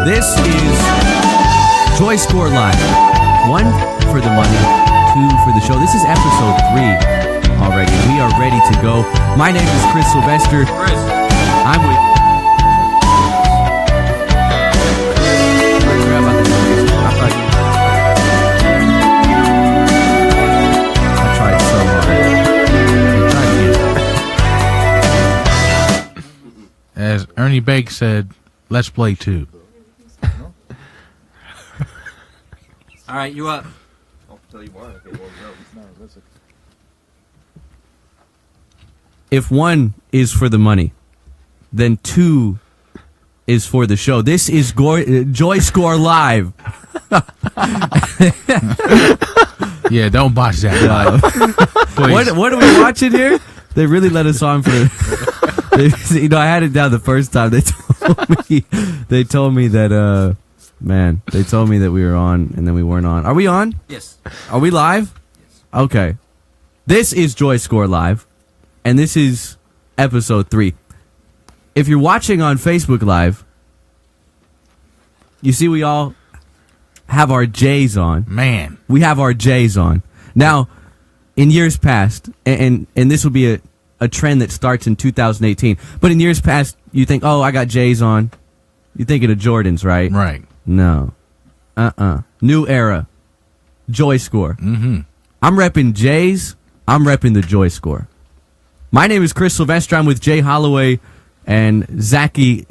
This is JoyScore Live. 1 for the money, 2 for the show. This is episode 3 already. We are ready to go. My name is Chris Sylvester. Chris. I'm with... I tried so hard. I'm trying to get... As Ernie Bake said, let's play 2. All right, you up. I'll tell you why. Okay, well, no, it's not realistic. If 1 is for the money, then 2 is for the show. This is JoyScore Live. Yeah, don't botch that. What are we watching here? They really let us on for... I had it down the first time. They told me that... Man, they told me that we were on, and then we weren't on. Are we on? Yes. Are we live? Yes. Okay. This is JoyScore Live, and this is episode 3. If you're watching on Facebook Live, you see we all have our J's on. Man. We have our J's on. Now, in years past, and this will be a trend that starts in 2018, but in years past, you think, oh, I got J's on. You're thinking of Jordans, right? Right. No. New era. JoyScore. Mm-hmm. I'm repping J's. I'm repping the JoyScore. My name is Chris Sylvester. I'm with Jay Holloway and Zachy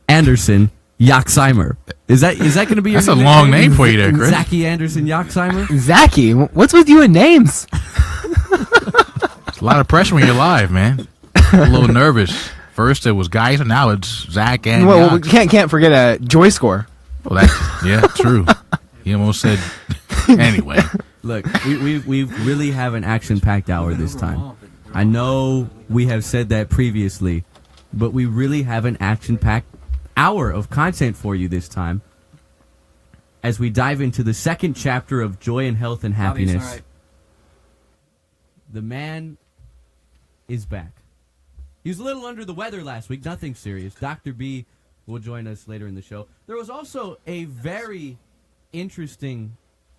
Anderson Yaxheimer. Is that going to be your That's a long name for you there, Chris. Zachy Anderson Yaxheimer? Zachy, what's with you and names? It's a lot of pressure when you're live, man. A little nervous. First it was guys, and now it's Zach and Well, we Yax. can't forget a JoyScore. Well, yeah, true. He almost said... Anyway. Look, we really have an action-packed hour this time. I know we have said that previously, but we really have an action-packed hour of content for you this time as we dive into the second chapter of Joy and Health and Happiness. All right. The man is back. He was a little under the weather last week, nothing serious. Dr. B will join us later in the show. There was also a very interesting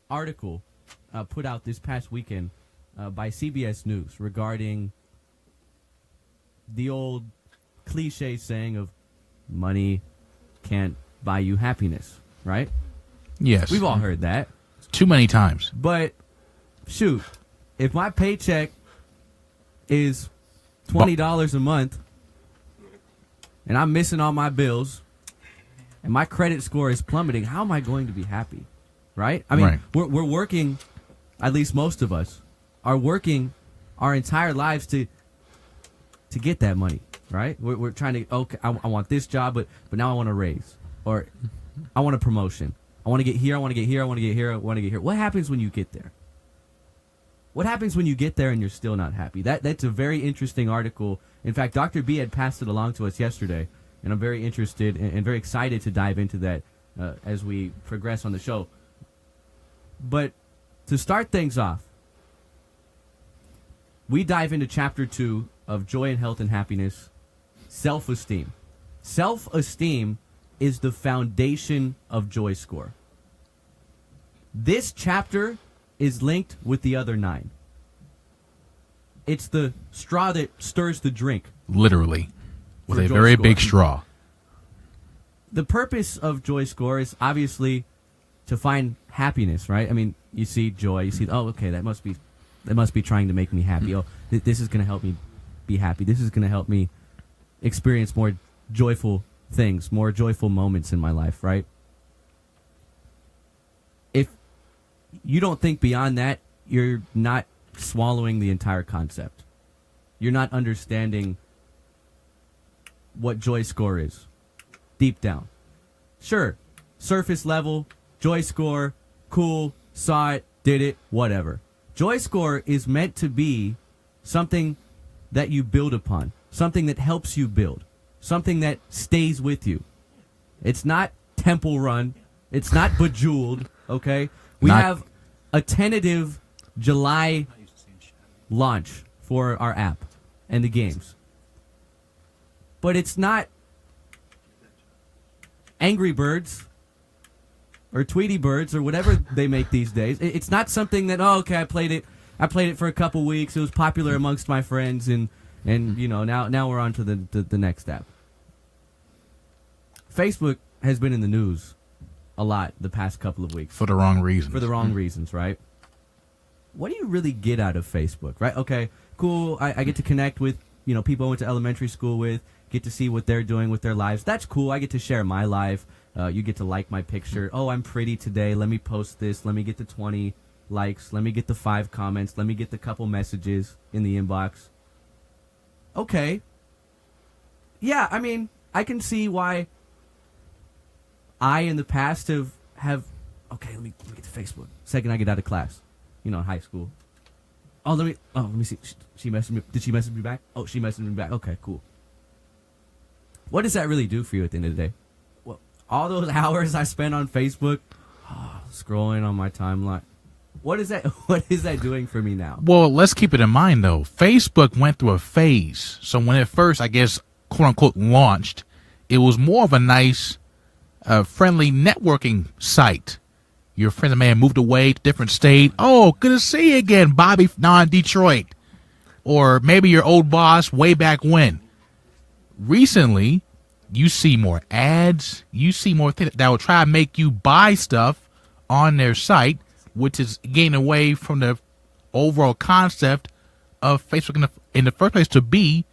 article put out this past weekend by CBS News regarding the old cliche saying of money can't buy you happiness, right? Yes. We've all heard that. Too many times. But, shoot, if my paycheck is $20 a month and I'm missing all my bills and my credit score is plummeting, how am I going to be happy? Right? I mean, Right. We're working, at least most of us, are working our entire lives to get that money, right? We're trying to, okay, I want this job, but now I want a raise. Or I want a promotion. I want to get here, I want to get here, I want to get here, I want to get here. What happens when you get there? What happens when you get there and you're still not happy? That's a very interesting article. In fact, Dr. B had passed it along to us yesterday, and I'm very interested and very excited to dive into that as we progress on the show. But to start things off, we dive into Chapter 2 of Joy and Health and Happiness, Self-Esteem. Self-esteem is the foundation of JoyScore. This chapter is linked with the other 9. It's the straw that stirs the drink. Literally. With For a very JoyScore. big straw. The purpose of JoyScore is obviously to find happiness, right? I mean, you see joy, you see, oh, okay, that must be trying to make me happy. Oh, this is going to help me be happy. This is going to help me experience more joyful things, more joyful moments in my life, right? If you don't think beyond that, you're not swallowing the entire concept. You're not understanding what JoyScore is deep down. Sure, surface level, JoyScore, cool, saw it, did it, whatever. JoyScore is meant to be something that you build upon, something that helps you build, something that stays with you. It's not Temple Run. It's not Bejeweled, okay? We have a tentative July launch for our app and the games. But it's not Angry Birds or Tweety Birds or whatever they make these days. It's not something that, oh, okay, I played it for a couple weeks. It was popular amongst my friends, and you know, now we're on to the next app. Facebook has been in the news a lot the past couple of weeks. For the wrong reasons. For the wrong reasons, right? What do you really get out of Facebook, right? Okay, cool. I get to connect with, you know, people I went to elementary school with, get to see what they're doing with their lives. That's cool. I get to share my life. You get to like my picture. Oh, I'm pretty today. Let me post this. Let me get the 20 likes. Let me get the 5 comments. Let me get the couple messages in the inbox. Okay. Yeah, I mean, I can see why I in the past have okay, let me get to Facebook. Second I get out of class, you know, in high school. Let me see. She messaged me. Did she message me back? Oh, she messaged me back. Okay, cool. What does that really do for you at the end of the day? Well, all those hours I spent on Facebook, scrolling on my timeline. What is that doing for me now? Well, let's keep it in mind, though. Facebook went through a phase. So when it first, I guess, quote-unquote, launched, it was more of a nice, friendly networking site. Your friend may have moved away to a different state. Oh, good to see you again, Bobby, now in Detroit. Or maybe your old boss way back when. Recently, you see more ads. You see more things that will try to make you buy stuff on their site, which is getting away from the overall concept of Facebook in the first place to be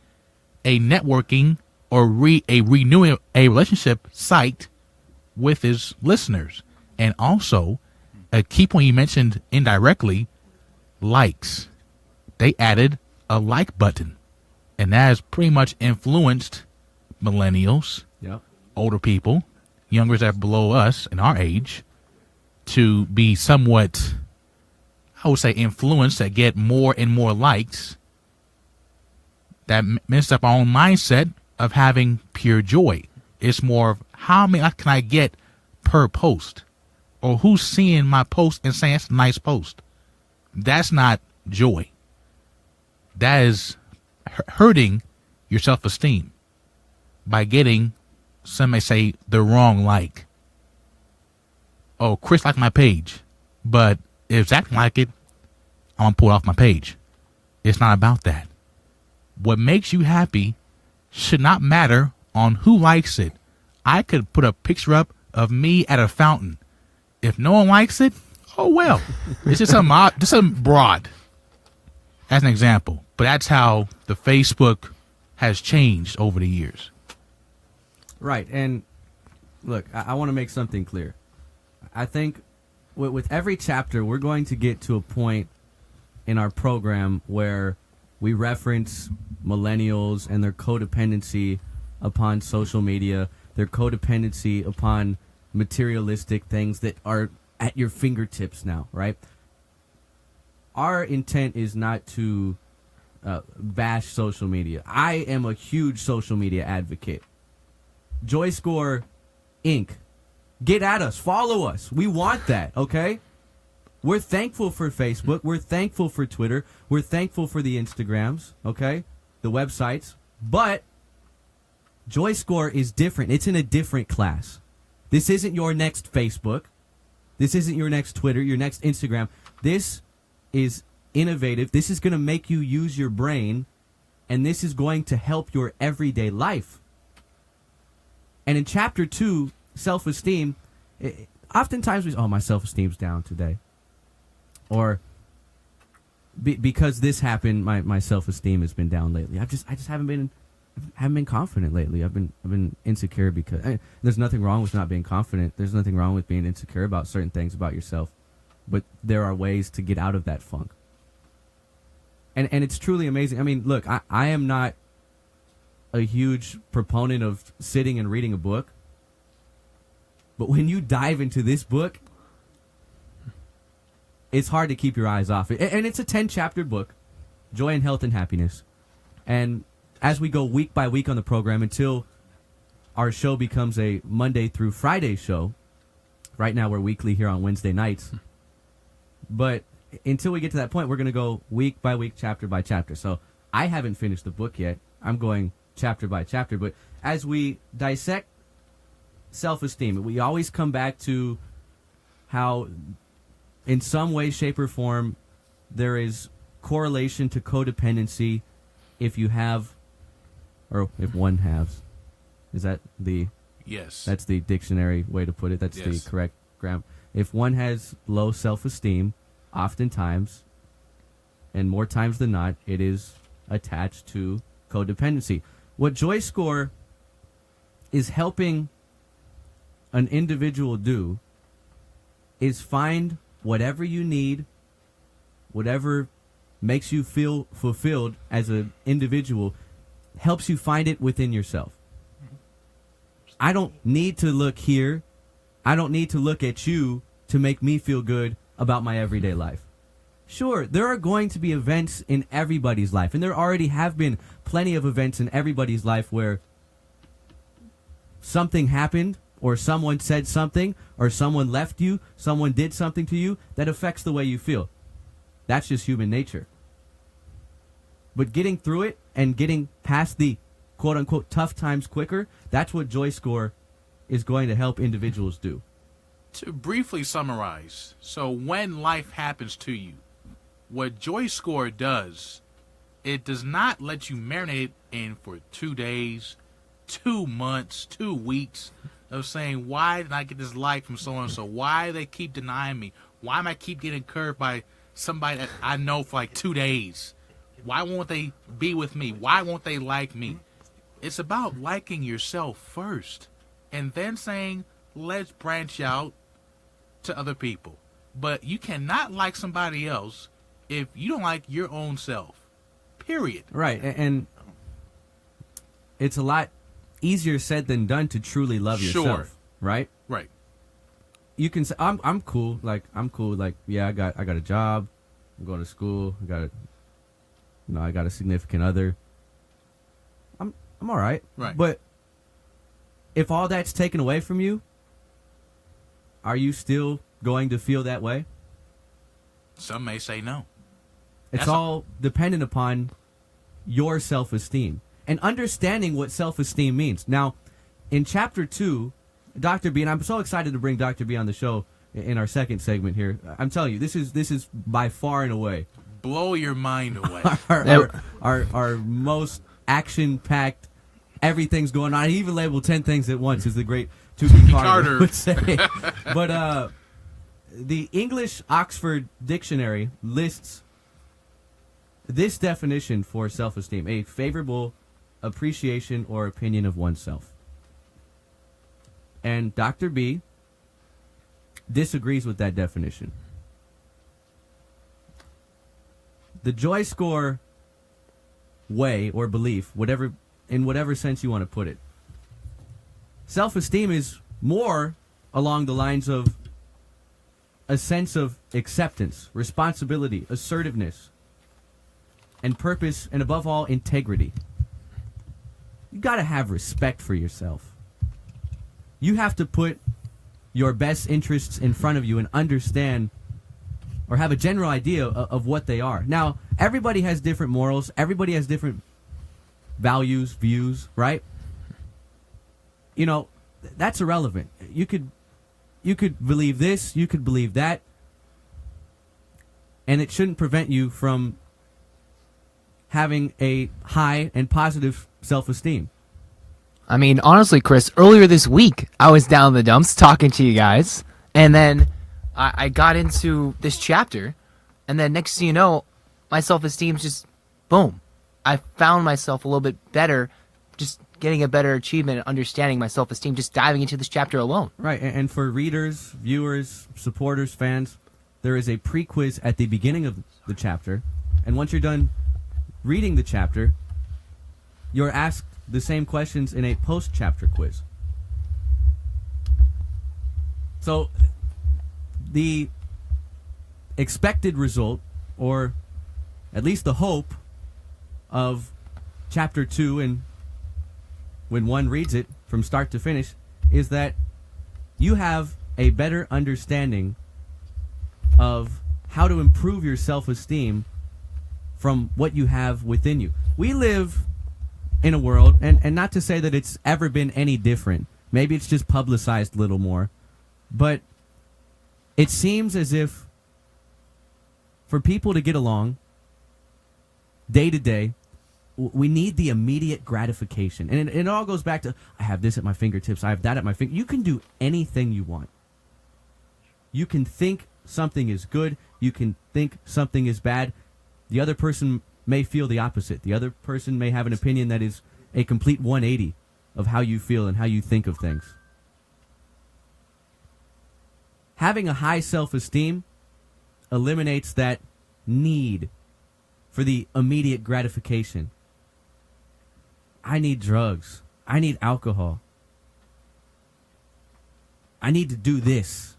a networking or a renewing a relationship site with his listeners. And also, a key point you mentioned indirectly, likes. They added a like button. And that has pretty much influenced millennials, Yep. older people, youngers that are below us in our age, to be somewhat, I would say, influenced, that get more and more likes. That messes up our own mindset of having pure joy. It's more of how many likes can I get per post? Or who's seeing my post and saying that's a nice post? That's not joy. That is hurting your self-esteem by getting, some may say, the wrong like. Oh, Chris liked my page, but if Zach like it, I'm going to pull it off my page. It's not about that. What makes you happy should not matter on who likes it. I could put a picture up of me at a fountain. If no one likes it, oh well. It's just some broad. As an example. But that's how the Facebook has changed over the years. Right. And look, I want to make something clear. I think with every chapter, we're going to get to a point in our program where we reference millennials and their codependency upon social media, their codependency upon materialistic things that are at your fingertips now, right? Our intent is not to bash social media. I am a huge social media advocate. JoyScore Inc. Get at us. Follow us. We want that, okay? We're thankful for Facebook. We're thankful for Twitter. We're thankful for the Instagrams, okay? The websites. But JoyScore is different. It's in a different class. This isn't your next Facebook. This isn't your next Twitter, your next Instagram. This is innovative. This is going to make you use your brain, and this is going to help your everyday life. And in Chapter 2, Self-Esteem, oftentimes my self-esteem's down today. Or because this happened, my self-esteem has been down lately. I just haven't been confident lately. I've been insecure because there's nothing wrong with not being confident. There's nothing wrong with being insecure about certain things about yourself. But there are ways to get out of that funk. And it's truly amazing. I mean, look, I am not a huge proponent of sitting and reading a book. But when you dive into this book, it's hard to keep your eyes off it. And it's a 10-chapter book, Joy and Health and Happiness. And as we go week by week on the program until our show becomes a Monday through Friday show, right now we're weekly here on Wednesday nights. But until we get to that point, we're going to go week by week, chapter by chapter. So I haven't finished the book yet. I'm going chapter by chapter. But as we dissect self-esteem. We always come back to how, in some way, shape, or form, there is correlation to codependency if you have, or if one has. Is that the... Yes. That's the dictionary way to put it. That's Yes. the correct grammar. If one has low self-esteem, oftentimes, and more times than not, it is attached to codependency. What JoyScore is helping an individual do is find whatever you need, whatever makes you feel fulfilled as an individual, helps you find it within yourself. I don't need to look here. I don't need to look at you to make me feel good about my everyday life. Sure, there are going to be events in everybody's life, and there already have been plenty of events in everybody's life where something happened, or someone said something, or someone left you, someone did something to you that affects the way you feel. That's just human nature. But getting through it and getting past the quote-unquote tough times quicker, that's what JoyScore is going to help individuals do. To briefly summarize, so when life happens to you, what JoyScore does, it does not let you marinate in for 2 days, 2 months, 2 weeks of saying, why did I get this like from so-and-so? Why do they keep denying me? Why am I keep getting curved by somebody that I know for like 2 days? Why won't they be with me? Why won't they like me? It's about liking yourself first and then saying, let's branch out to other people. But you cannot like somebody else if you don't like your own self. Period. Right, and it's a lot easier said than done to truly love Sure. yourself, right? Right. You can say, I'm cool, like, yeah, I got a job, I'm going to school, I got a significant other. I'm all right. Right. But if all that's taken away from you, are you still going to feel that way? Some may say no. It's That's all dependent upon your self-esteem and understanding what self-esteem means. Now, in Chapter 2, Dr. B, and I'm so excited to bring Dr. B on the show in our second segment here. I'm telling you, this is by far and away Blow your mind away. our most action-packed, everything's going on. He even labeled 10 things at once, as the great Tuki Carter would say. But the English Oxford Dictionary lists this definition for self-esteem: a favorable appreciation or opinion of oneself. And Dr. B disagrees with that definition. The JoyScore way or belief, in whatever sense you want to put it, self-esteem is more along the lines of a sense of acceptance, responsibility, assertiveness, and purpose, and above all, integrity. You got to have respect for yourself. You have to put your best interests in front of you and understand or have a general idea of what they are. Now, everybody has different morals. Everybody has different values, views, right? You know, that's irrelevant. You could believe this, you could believe that, and it shouldn't prevent you from having a high and positive self-esteem. I mean, honestly, Chris, earlier this week, I was down in the dumps talking to you guys, and then I got into this chapter, and then next thing you know, my self-esteem's just, boom. I found myself a little bit better, just getting a better achievement and understanding my self-esteem, just diving into this chapter alone. Right, and for readers, viewers, supporters, fans, there is a pre-quiz at the beginning of the chapter, and once you're done reading the chapter, you're asked the same questions in a post-chapter quiz. So, the expected result, or at least the hope of Chapter 2, and when one reads it from start to finish, is that you have a better understanding of how to improve your self-esteem from what you have within you. We live in a world, and not to say that it's ever been any different Maybe it's just publicized a little more. But it seems as if for people to get along day to day, we need the immediate gratification. And it all goes back to, I have this at my fingertips, I have that at my finger. You can do anything you want. You can think something is good. You can think something is bad. The other person may feel the opposite. The other person may have an opinion that is a complete 180 of how you feel and how you think of things. Having a high self-esteem eliminates that need for the immediate gratification. I need drugs. I need alcohol. I need to do this.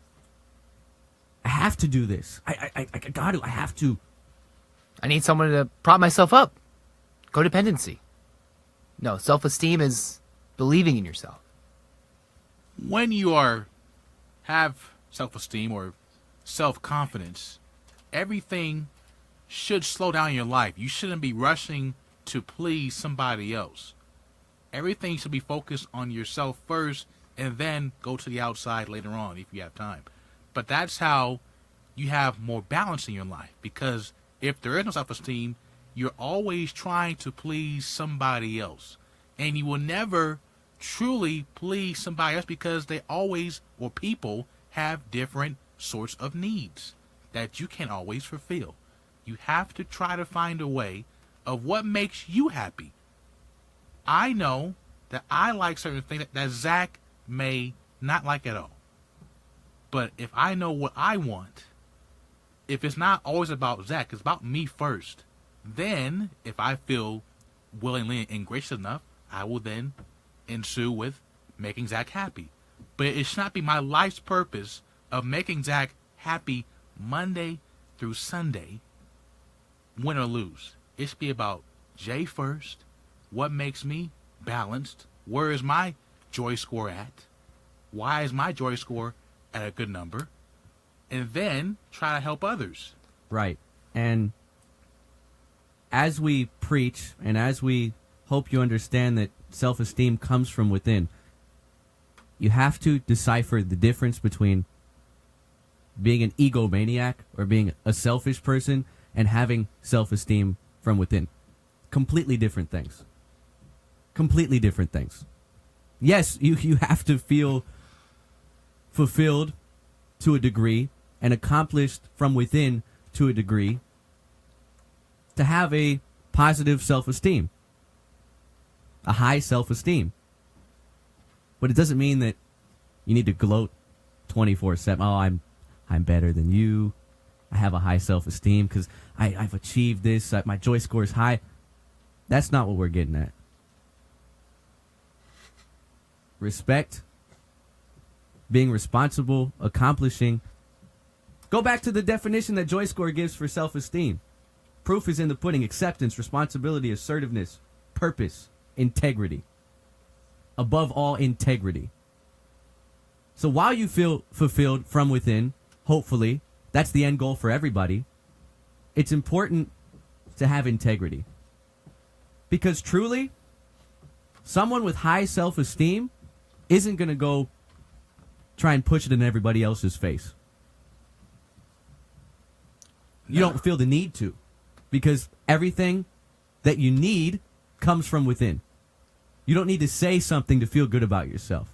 I have to do this. I got to. I have to. I need someone to prop myself up. Codependency. No, self-esteem is believing in yourself. When you have self-esteem or self-confidence, everything should slow down in your life. You shouldn't be rushing to please somebody else. Everything should be focused on yourself first and then go to the outside later on if you have time. But that's how you have more balance in your life, because if there is no self-esteem, you're always trying to please somebody else. And you will never truly please somebody else because they always, or people, have different sorts of needs that you can't always fulfill. You have to try to find a way of what makes you happy. I know that I like certain things that Zach may not like at all. But if I know what I want, if it's not always about Zach, it's about me first, then if I feel willingly and gracious enough, I will then ensue with making Zach happy. But it should not be my life's purpose of making Zach happy Monday through Sunday, win or lose. It should be about Jay first, what makes me balanced, where is my joy score at, why is my joy score at a good number, and then try to help others. Right. And as we preach and as we hope you understand that self-esteem comes from within, you have to decipher the difference between being an egomaniac or being a selfish person and having self-esteem from within. Completely different things. Completely different things. Yes, you have to feel fulfilled to a degree and accomplished from within to a degree to have a positive self-esteem, a high self-esteem. But it doesn't mean that you need to gloat 24/7. Oh, I'm better than you. I have a high self-esteem because I've achieved this. My joy score is high. That's not what we're getting at. Respect, being responsible, accomplishing. Go back to the definition that JoyScore gives for self-esteem. Proof is in the pudding. Acceptance, responsibility, assertiveness, purpose, integrity. Above all, integrity. So while you feel fulfilled from within, hopefully, that's the end goal for everybody, it's important to have integrity. Because truly, someone with high self-esteem isn't going to go try and push it in everybody else's face. You don't feel the need to, because everything that you need comes from within. You don't need to say something to feel good about yourself.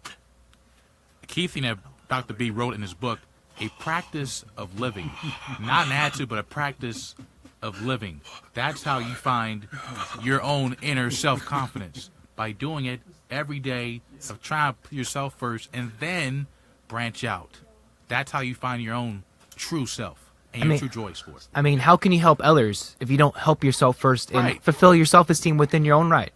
The key thing that Dr. B wrote in his book, a practice of living. Not an attitude, but a practice of living. That's how you find your own inner self-confidence, by doing it every day, of trying to put yourself first and then branch out. That's how you find your own true self and your true joy score. I mean, how can you help others if you don't help yourself first and Right. fulfill your self-esteem within your own right?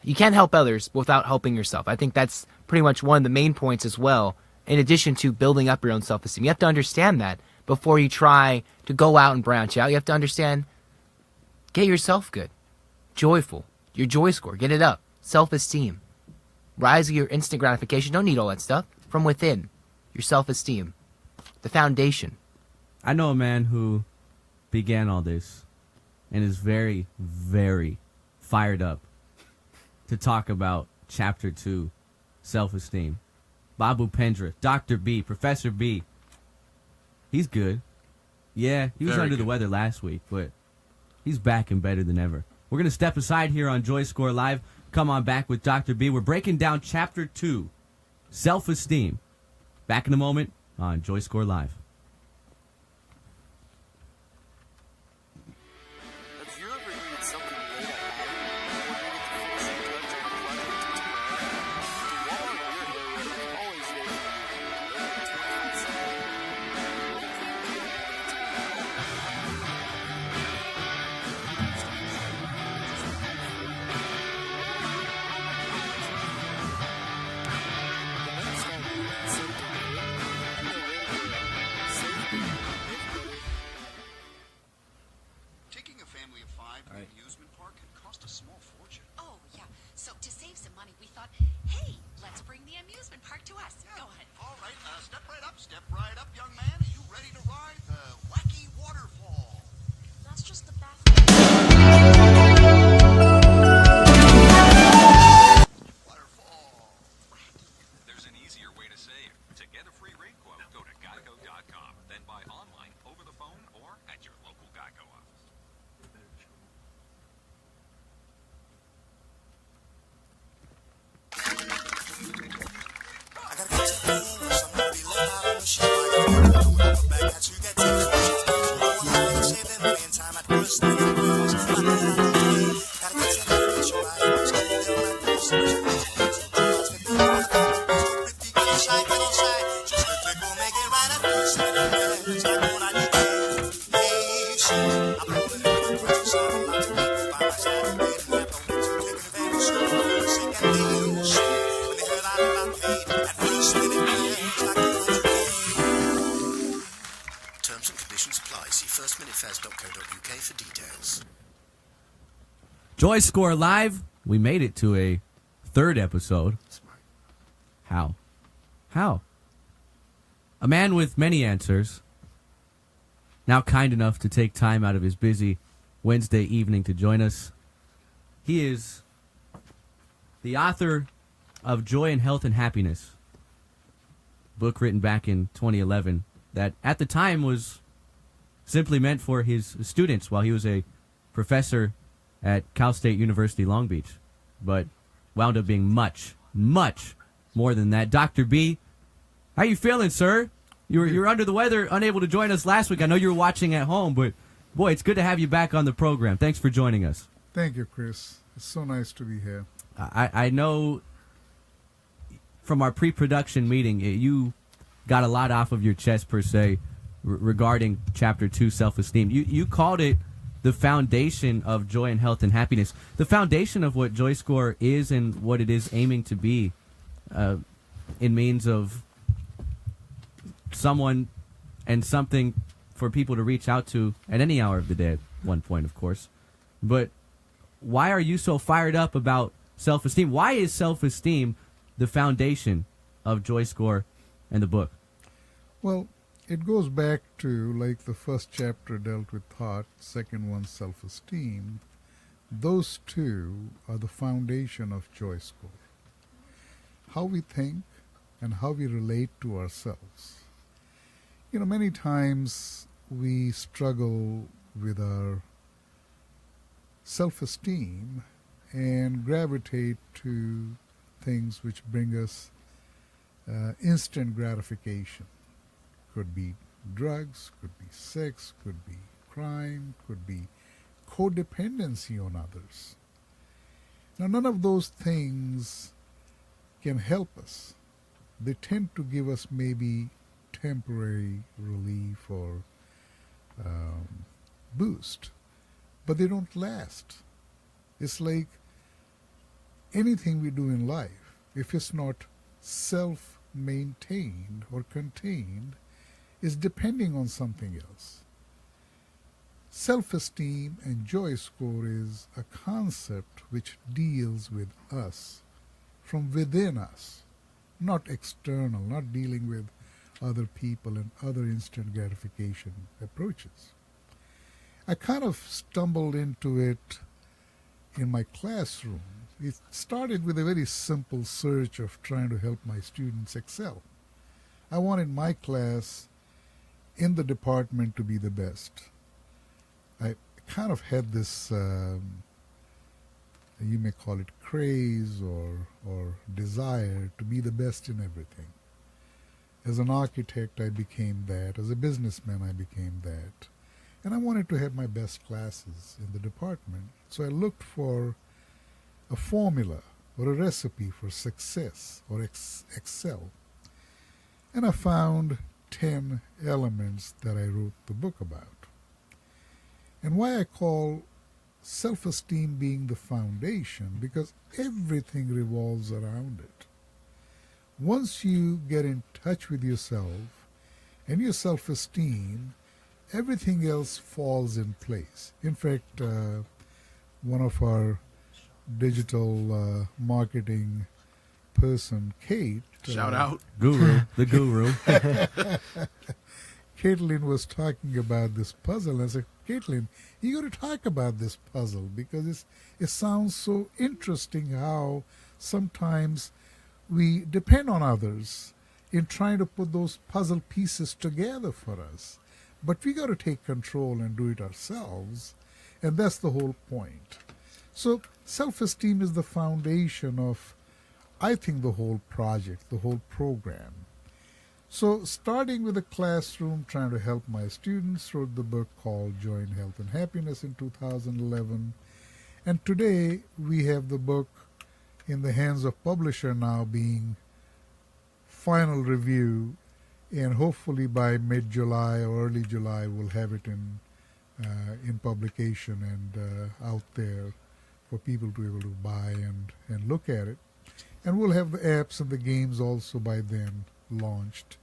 You can't help others without helping yourself. I think that's pretty much one of the main points as well, in addition to building up your own self-esteem. You have to understand that before you try to go out and branch out. You have to understand, get yourself good, joyful, your joy score, get it up, self-esteem. Rise of your instant gratification. Don't need all that stuff. From within, your self-esteem, the foundation. I know a man who began all this and is very, very fired up to talk about Chapter 2, Self-Esteem. Babu Pendra, Dr. B, Professor B. He's good. Yeah, he was Very under the good. weather last week, but he's back and better than ever. We're going to step aside here on JoyScore Live. Come on back with Dr. B. We're breaking down Chapter 2, Self-Esteem. Back in a moment on JoyScore Live. Have you ever needed something late at night or needed to finish a project prior to tomorrow? The Walmart in your area is always there for you. Open 24/7. The next time you need something good, you know where to go. Safety, live better. Taking a family of five to an amusement park can cost a small fortune. Oh, yeah. So to save some money, we thought, hey, let's bring the amusement park to us. Go ahead. All right, step right up, young man. Are you ready to ride the wacky waterfall? That's just the bathroom. Waterfall. There's an easier way to save. To get a free rate quote, go to geico.com, then buy online, over the phone, or at your local Geico office. I gotta get you somebody let out of the ship. I gotta go back at you, get to the I save that money in time at first thing it was. Gotta get you show I was gonna be like this. Get on side, just a click will make it right at first minute. I know what I need to hey, shit, I'm rolling in the pressure, so I'm not to keep by my side. Waiting at the window, taking advantage, so I'm sick and deal, shit. When they heard I got paid, at first minute, like terms and conditions apply. See firstminutefairs.co.uk for details. JoyScore Live. We made it to a third episode. How? A man with many answers, now kind enough to take time out of his busy Wednesday evening to join us. He is the author of Joy and Health and Happiness, book written back in 2011 that at the time was simply meant for his students while he was a professor at Cal State University Long Beach, but wound up being much, much more than that. Dr. B, how you feeling, sir? You were under the weather, unable to join us last week. I know you were watching at home, but boy, it's good to have you back on the program. Thanks for joining us. Thank you, Chris. It's so nice to be here. I know from our pre-production meeting, you got a lot off of your chest, per se, regarding Chapter 2, Self-Esteem. You called it the foundation of joy and health and happiness, the foundation of what JoyScore is and what it is aiming to be in means of someone and something for people to reach out to at any hour of the day at one point, of course. But why are you so fired up about self-esteem? Why is self-esteem the foundation of JoyScore and the book? Well, it goes back to, like, the first chapter dealt with thought, second one self-esteem. Those two are the foundation of JoyScore. How we think and how we relate to ourselves. You know, many times we struggle with our self-esteem and gravitate to things which bring us instant gratification. Could be drugs, could be sex, could be crime, could be codependency on others. Now, none of those things can help us. They tend to give us maybe temporary relief or boost, but they don't last. It's like anything we do in life, if it's not self-maintained or contained, is depending on something else. Self-esteem and JoyScore is a concept which deals with us, from within us, not external, not dealing with other people and other instant gratification approaches. I kind of stumbled into it in my classroom it started with a very simple search of trying to help my students excel. I wanted my class in the department to be the best. I kind of had this, you may call it craze or desire to be the best in everything. As an architect, I became that. As a businessman, I became that. And I wanted to have my best classes in the department. So I looked for a formula or a recipe for success or excel. And I found 10 elements that I wrote the book about. And why I call self-esteem being the foundation, because everything revolves around it. Once you get in touch with yourself and your self-esteem, everything else falls in place. In fact, one of our digital marketing person, Kate. Shout out. Guru, the guru. Caitlin was talking about this puzzle. I said, Caitlin, you got to talk about this puzzle because it sounds so interesting how sometimes we depend on others in trying to put those puzzle pieces together for us. But we got to take control and do it ourselves. And that's the whole point. So self-esteem is the foundation of, I think, the whole project, the whole program. So starting with the classroom, trying to help my students, wrote the book called Joy in Health and Happiness in 2011. And today we have the book in the hands of publisher now being final review. And hopefully by mid-July or early July, we'll have it in publication and out there for people to be able to buy and look at it. And we'll have the apps and the games also by then launched.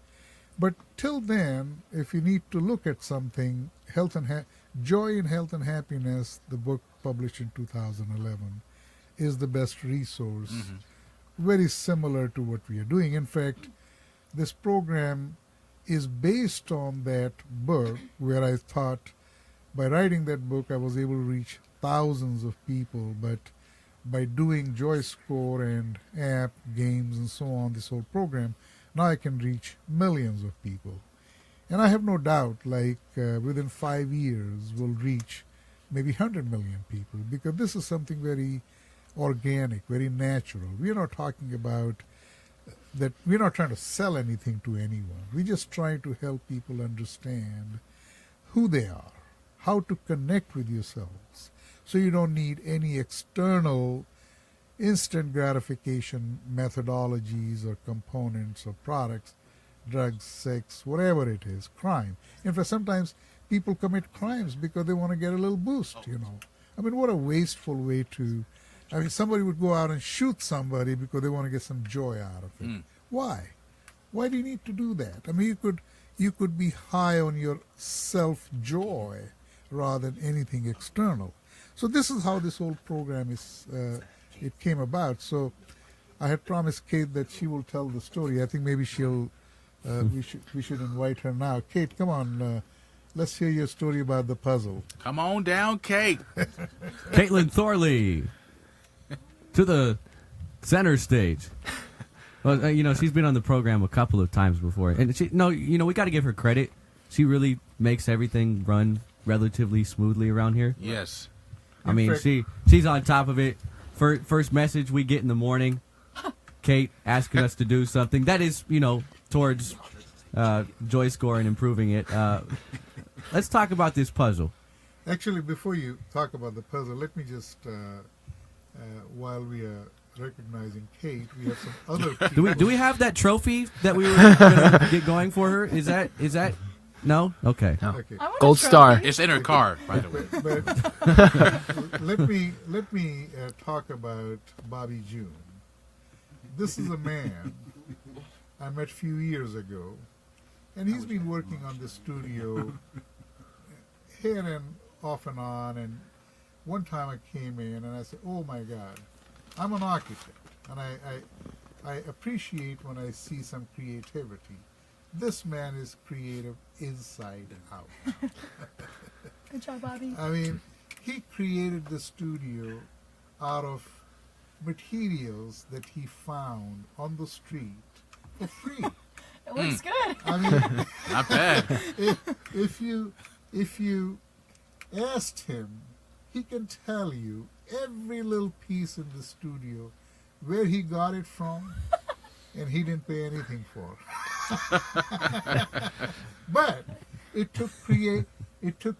But till then, if you need to look at something, Joy in Health and Happiness, the book published in 2011, is the best resource. Very similar to what we are doing. In fact, this program is based on that book, where I thought by writing that book I was able to reach thousands of people, but by doing JoyScore and app, games, and so on, this whole program, now I can reach millions of people. And I have no doubt, within 5 years, we'll reach maybe 100 million people, because this is something very organic, very natural. We're not talking about that, we're not trying to sell anything to anyone. We're just trying to help people understand who they are, how to connect with yourselves. So you don't need any external instant gratification methodologies or components or products, drugs, sex, whatever it is, crime. In fact, sometimes people commit crimes because they want to get a little boost, I mean, what a wasteful way to... I mean, somebody would go out and shoot somebody because they want to get some joy out of it. Why? Why do you need to do that? I mean, you could be high on your self-joy rather than anything external. So this is how this whole program is. It came about. So I had promised Kate that she will tell the story. I think maybe she'll. We should invite her now. Kate, come on. Let's hear your story about the puzzle. Come on down, Kate. Caitlin Thorley to the center stage. Well, she's been on the program a couple of times before, and we got to give her credit. She really makes everything run relatively smoothly around here. Yes. I mean, she's on top of it. First message we get in the morning, Kate asking us to do something. That is, towards JoyScore and improving it. Let's talk about this puzzle. Actually, before you talk about the puzzle, let me just, while we are recognizing Kate, we have some other people. Do we have that trophy that we were going to get going for her? Is that no? Okay. No. Okay. Gold star. It's in her car, by the way. But let me talk about Bobby June. This is a man I met a few years ago, and he's been working on the studio here and off and on. And one time I came in and I said, "Oh my God, I'm an architect, and I appreciate when I see some creativity. This man is creative inside out." Good job, Bobby. I mean, he created the studio out of materials that he found on the street for free. It looks good. I mean, Not bad. if you asked him, he can tell you every little piece in the studio, where he got it from, and he didn't pay anything for it. But it took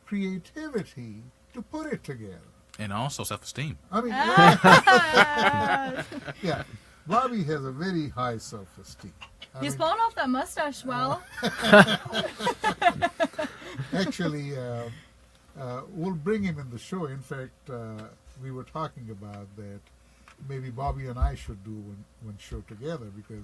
creativity to put it together. And also self-esteem. I mean, yeah, Bobby has a very high self-esteem. He's pulling off that mustache well. Actually, we'll bring him in the show. In fact, we were talking about that. Maybe Bobby and I should do one show together, because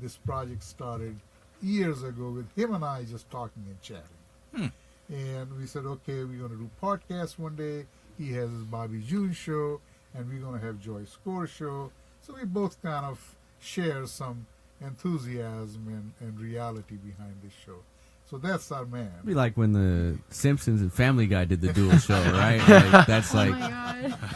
this project started years ago with him and I just talking and chatting. And we said, okay, we're going to do podcasts one day. He has his Bobby June show, and we're going to have JoyScore show. So we both kind of share some enthusiasm and reality behind this show. So that's our man. It'd be like when the Simpsons and Family Guy did the dual show, right? Like, that's like,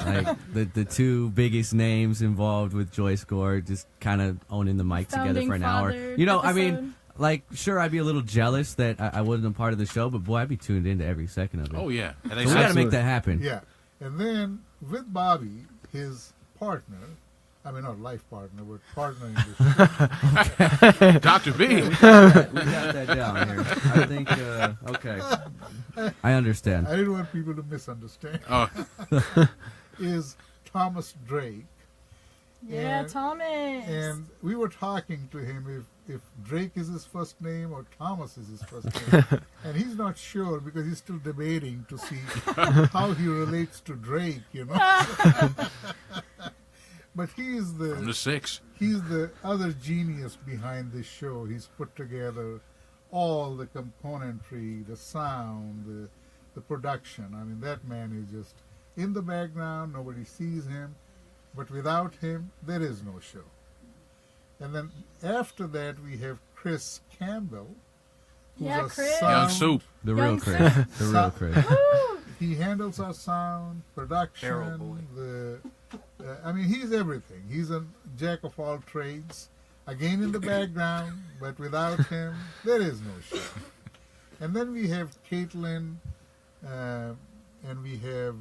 like the two biggest names involved with JoyScore just kind of owning the mic together for an hour. You know, I mean, like, sure, I'd be a little jealous that I wasn't a part of the show, but boy, I'd be tuned into every second of it. Oh, yeah. So we got to make that happen. Yeah. And then with Bobby, his partner, I mean, not life partner, but partner in the show. Dr. B. We got that down here. I think, okay. I understand. I didn't want people to misunderstand. Oh. Is Thomas Drake. Yeah, And- Thomas. And we were talking to him if Drake is his first name or Thomas is his first name. And he's not sure, because he's still debating to see how he relates to Drake, you know. But he's From the 6. He's the other genius behind this show. He's put together all the componentry, the sound, the production. I mean, that man is just in the background. Nobody sees him. But without him, there is no show. And then after that, we have Chris Campbell. Who's Yeah, a Chris. sound- Young Soup. The real Young Chris. Soup. The real Chris. He handles our sound, Barrel boy. production, I mean, he's everything. He's a jack of all trades. Again in the background, but without him, there is no show. And then we have Caitlin, and we have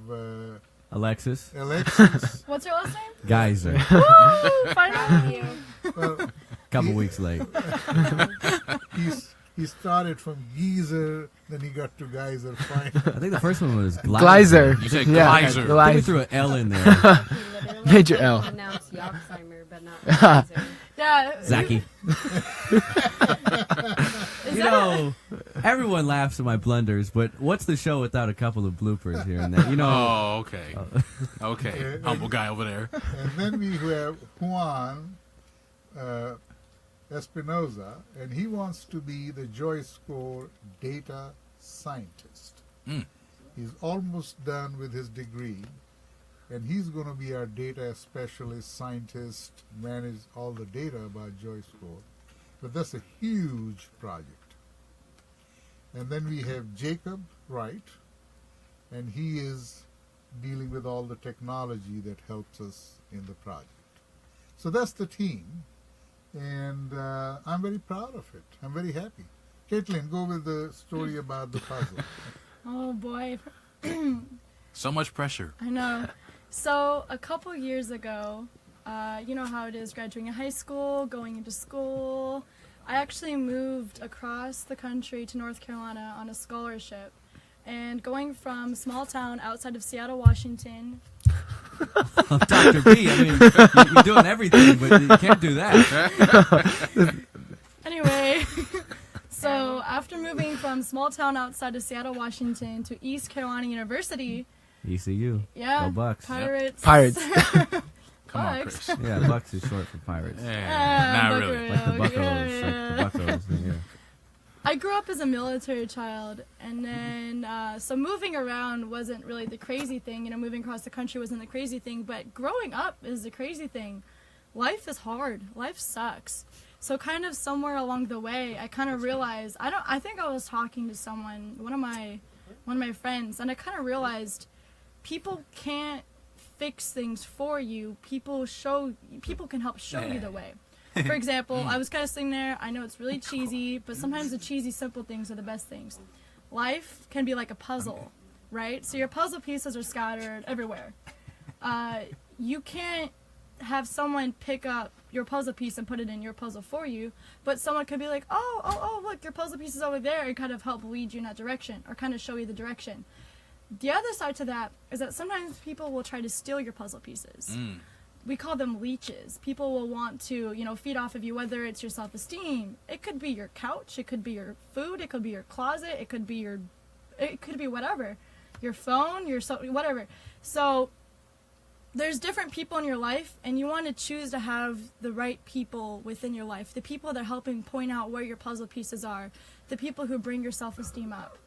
Alexis. Alexis. What's your last name? Geyser. Woo! Finally. Well, Couple weeks late. he started from Geezer, then he got to Geyser finally. I think the first one was Gleiser. You said Yeah, Gleiser. I think we Gleiser. threw an L in there. Major L. Pronounce Yoxheimer, but not Geyser. Yeah. Zaki. You know, everyone laughs at my blunders, but what's the show without a couple of bloopers here and there? You know. Oh, okay. Okay. Humble guy over there. And then we have Juan Espinoza, and he wants to be the JoyScore data scientist. He's almost done with his degree, and he's going to be our data specialist, scientist, manage all the data about JoyScore. But that's a huge project. And then we have Jacob Wright, and he is dealing with all the technology that helps us in the project. So that's the team, and I'm very proud of it. I'm very happy. Caitlin, go with the story about the puzzle. Oh boy. So much pressure. I know. So a couple years ago, you know how it is graduating high school, going into school. I actually moved across the country to North Carolina on a scholarship. And going from small town outside of Seattle, Washington. Dr. B, I mean, you're doing everything, but you can't do that. Anyway, so after moving from small town outside of Seattle, Washington to East Carolina University. ECU. Yeah. Go Bucks. Pirates. Pirates. Come on, Bucks. Chris. Yeah, Bucks is short for Pirates. Not really. Like the Buccos. Yeah. Like the Buccos. Yeah. I grew up as a military child, and then so moving around wasn't really the crazy thing. You know, moving across the country wasn't the crazy thing, but growing up is the crazy thing. Life is hard. Life sucks. So kind of somewhere along the way, I kind of realized I think I was talking to someone, one of my friends, and I kind of realized people can't fix things for you. People can help show you the way. For example, I was kind of sitting there. I know it's really cheesy, but sometimes the cheesy, simple things are the best things. Life can be like a puzzle, right? So your puzzle pieces are scattered everywhere. You can't have someone pick up your puzzle piece and put it in your puzzle for you, but someone could be like, oh, look, your puzzle piece is over there, and kind of help lead you in that direction, or kind of show you the direction. The other side to that is that sometimes people will try to steal your puzzle pieces. We call them leeches. People will want to, feed off of you, whether it's your self-esteem. It could be your couch, it could be your food, it could be your closet, it could be whatever. Your phone, whatever. So there's different people in your life, and you want to choose to have the right people within your life, the people that are helping point out where your puzzle pieces are, the people who bring your self-esteem up.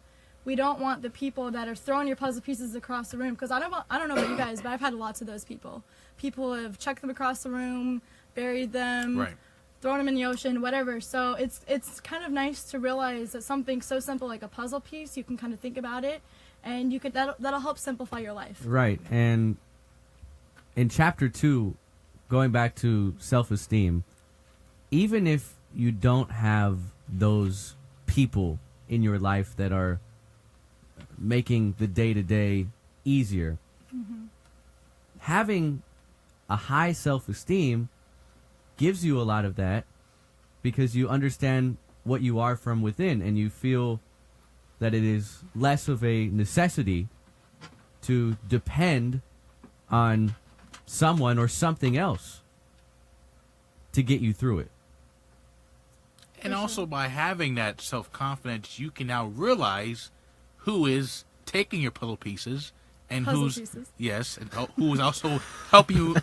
We don't want the people that are throwing your puzzle pieces across the room, because I don't know about you guys, but I've had lots of those people. People have chucked them across the room, buried them, Right. thrown them in the ocean, whatever. So it's kind of nice to realize that something so simple like a puzzle piece, you can kind of think about it, and that'll help simplify your life. Right. And in chapter 2, going back to self-esteem, even if you don't have those people in your life that are making the day-to-day easier, having a high self-esteem gives you a lot of that, because you understand what you are from within, and you feel that it is less of a necessity to depend on someone or something else to get you through it. And also by having that self-confidence, you can now realize who is taking your puzzle pieces and who is also helping you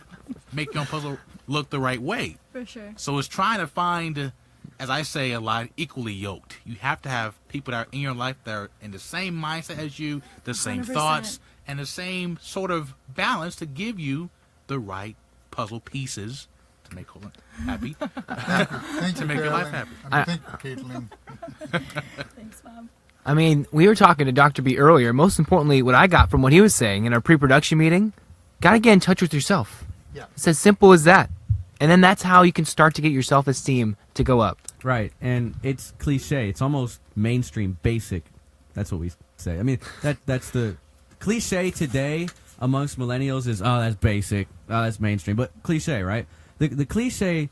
make your own puzzle look the right way. For sure. So it's trying to find, as I say a lot, equally yoked. You have to have people that are in your life that are in the same mindset as you, the same 100%. thoughts, and the same sort of balance to give you the right puzzle pieces to make Colin happy. Thank to you, make your life Carolyn. happy. Thank you, Caitlin. Thanks, Bob. I mean, we were talking to Dr. B earlier. Most importantly, what I got from what he was saying in our pre-production meeting, gotta get in touch with yourself. Yeah. It's as simple as that. And then that's how you can start to get your self-esteem to go up. Right. And it's cliche. It's almost mainstream, basic. That's what we say. I mean, that's the cliche today amongst millennials is, oh, that's basic. Oh, that's mainstream. But cliche, right? The cliche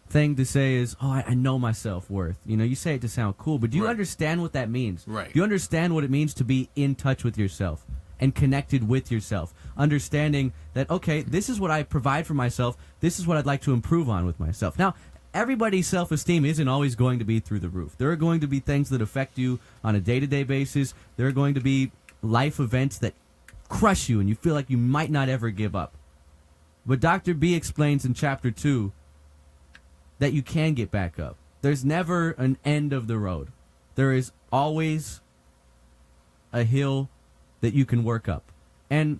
thing to say is, oh, I know my self-worth. You say it to sound cool, but do you understand what that means? Right. Do you understand what it means to be in touch with yourself and connected with yourself? Understanding that, okay, this is what I provide for myself. This is what I'd like to improve on with myself. Now, everybody's self-esteem isn't always going to be through the roof. There are going to be things that affect you on a day-to-day basis. There are going to be life events that crush you and you feel like you might not ever give up. But Dr. B explains in chapter 2 that you can get back up. There's never an end of the road. There is always a hill that you can work up. And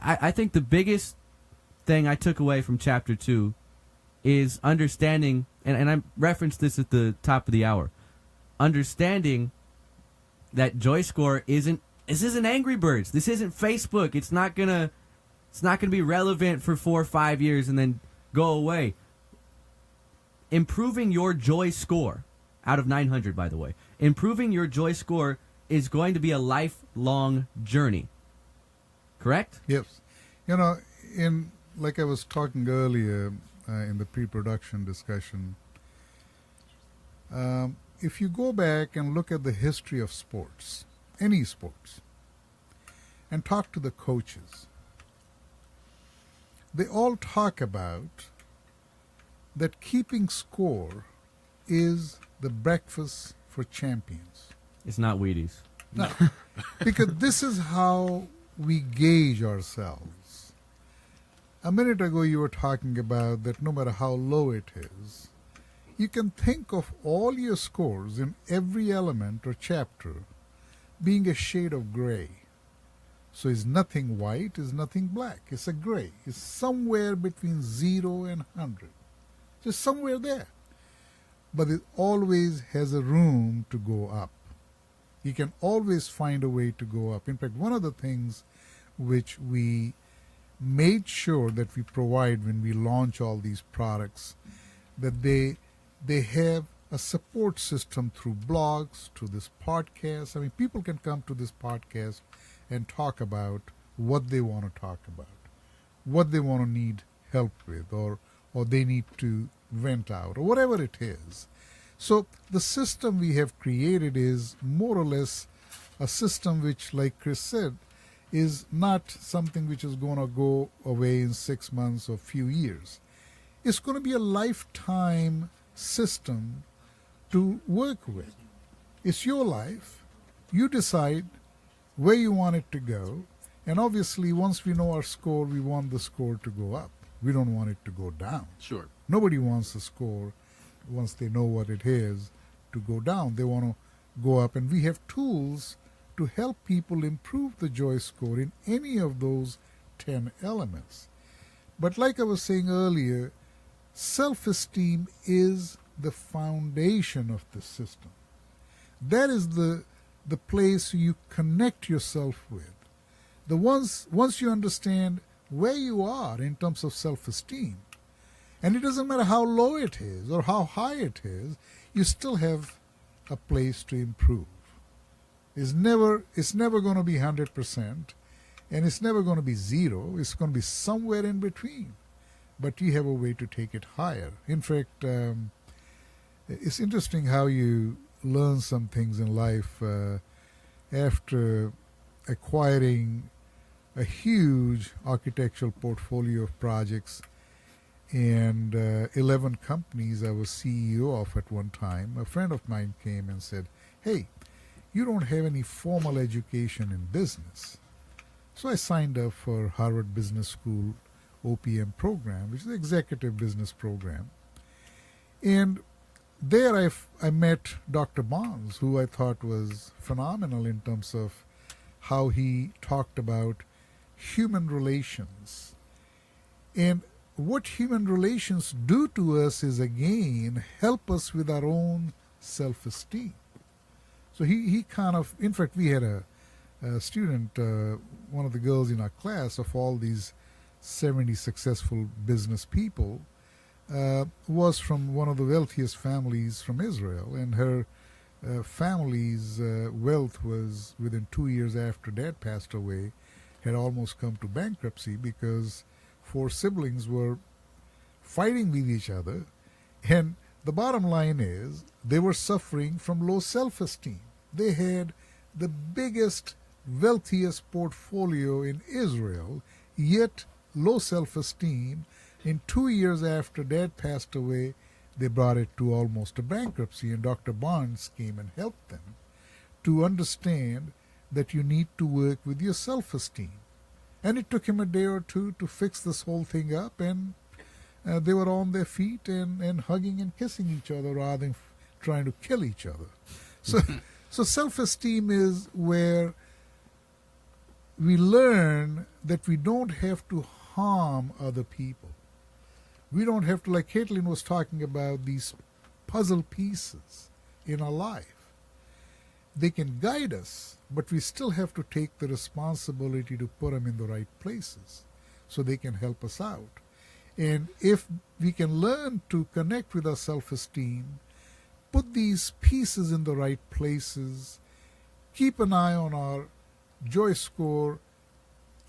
I think the biggest thing I took away from chapter 2 is understanding, and I referenced this at the top of the hour, understanding that JoyScore this isn't Angry Birds. This isn't Facebook. It's not gonna be relevant for 4 or 5 years and then go away. Improving your JoyScore, out of 900, by the way, improving your JoyScore is going to be a lifelong journey. Correct? Yes. Like I was talking earlier in the pre-production discussion, if you go back and look at the history of sports, any sports, and talk to the coaches, they all talk about that keeping score is the breakfast for champions. It's not Wheaties. No. Because this is how we gauge ourselves. A minute ago you were talking about that no matter how low it is, you can think of all your scores in every element or chapter being a shade of gray. So it's nothing white, it's nothing black. It's a gray. It's somewhere between 0 and 100. Just somewhere there. But it always has a room to go up. You can always find a way to go up. In fact, one of the things which we made sure that we provide when we launch all these products, that they have a support system through blogs, to this podcast. I mean, people can come to this podcast and talk about what they want to talk about, what they want to need help with, or they need to vent out, or whatever it is. So the system we have created is more or less a system which, like Chris said, is not something which is going to go away in 6 months or few years. It's going to be a lifetime system to work with. It's your life. You decide where you want it to go. And obviously, once we know our score, we want the score to go up. We don't want it to go down. Sure. Nobody wants the score, once they know what it is, to go down. They want to go up. And we have tools to help people improve the joy score in any of those 10 elements. But like I was saying earlier, self-esteem is the foundation of the system. That is the place you connect yourself with. Once you understand where you are in terms of self-esteem, and it doesn't matter how low it is or how high it is, you still have a place to improve. It's never going to be 100%, and it's never going to be zero. It's going to be somewhere in between. But you have a way to take it higher. In fact, it's interesting how you learn some things in life after acquiring a huge architectural portfolio of projects and 11 companies I was CEO of at one time. A friend of mine came and said, "Hey, you don't have any formal education in business." So I signed up for Harvard Business School OPM program, which is the executive business program. And there I met Dr. Bonds, who I thought was phenomenal in terms of how he talked about human relations. And what human relations do to us is, again, help us with our own self-esteem. So he kind of, in fact, we had a student, one of the girls in our class, of all these 70 successful business people, was from one of the wealthiest families from Israel, and her family's wealth was, within 2 years after Dad passed away, had almost come to bankruptcy because 4 siblings were fighting with each other. And the bottom line is they were suffering from low self-esteem. They had the biggest, wealthiest portfolio in Israel, yet low self-esteem. In 2 years after Dad passed away, they brought it to almost a bankruptcy, and Dr. Barnes came and helped them to understand that you need to work with your self-esteem. And it took him a day or two to fix this whole thing up, and they were on their feet and hugging and kissing each other rather than trying to kill each other. So self-esteem is where we learn that we don't have to harm other people. We don't have to, like Caitlin was talking about, these puzzle pieces in our life. They can guide us, but we still have to take the responsibility to put them in the right places so they can help us out. And if we can learn to connect with our self-esteem, put these pieces in the right places, keep an eye on our joy score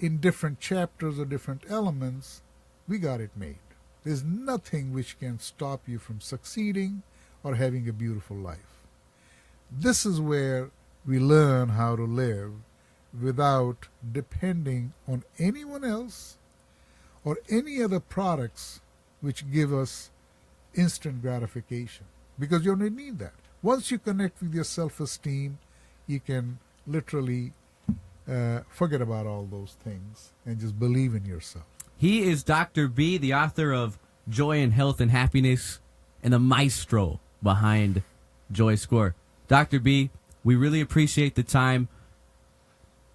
in different chapters or different elements, we got it made. There's nothing which can stop you from succeeding or having a beautiful life. This is where we learn how to live without depending on anyone else or any other products which give us instant gratification, because you don't need that. Once you connect with your self-esteem, you can literally forget about all those things and just believe in yourself. He is Dr. B, the author of Joy and Health and Happiness, and the maestro behind JoyScore. Dr. B, we really appreciate the time.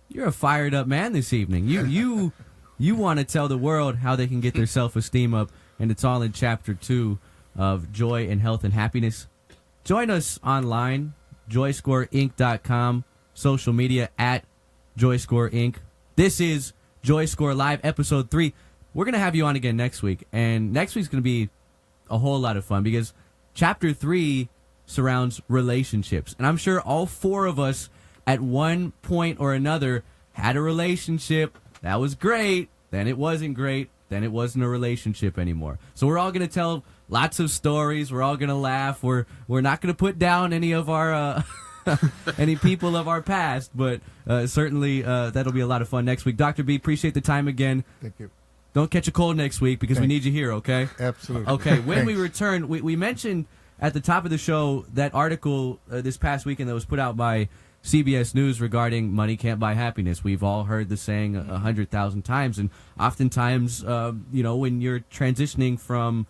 You're a fired up man this evening. You want to tell the world how they can get their self-esteem up, and it's all in Chapter 2 of Joy and Health and Happiness. Join us online, joyscoreinc.com, social media at JoyScore Inc. This is JoyScore Live Episode 3. We're going to have you on again next week. And next week's going to be a whole lot of fun because Chapter 3 surrounds relationships. And I'm sure all four of us at one point or another had a relationship that was great, then it wasn't great, then it wasn't a relationship anymore. So we're all going to tell lots of stories. We're all going to laugh. We're not going to put down any of our any people of our past, but certainly that'll be a lot of fun next week. Dr. B, appreciate the time again. Thank you. Don't catch a cold next week because we need you here, okay? Absolutely. Okay, when we return, we mentioned at the top of the show that article this past weekend that was put out by CBS News regarding money can't buy happiness. We've all heard the saying 100,000 times, and oftentimes, when you're transitioning from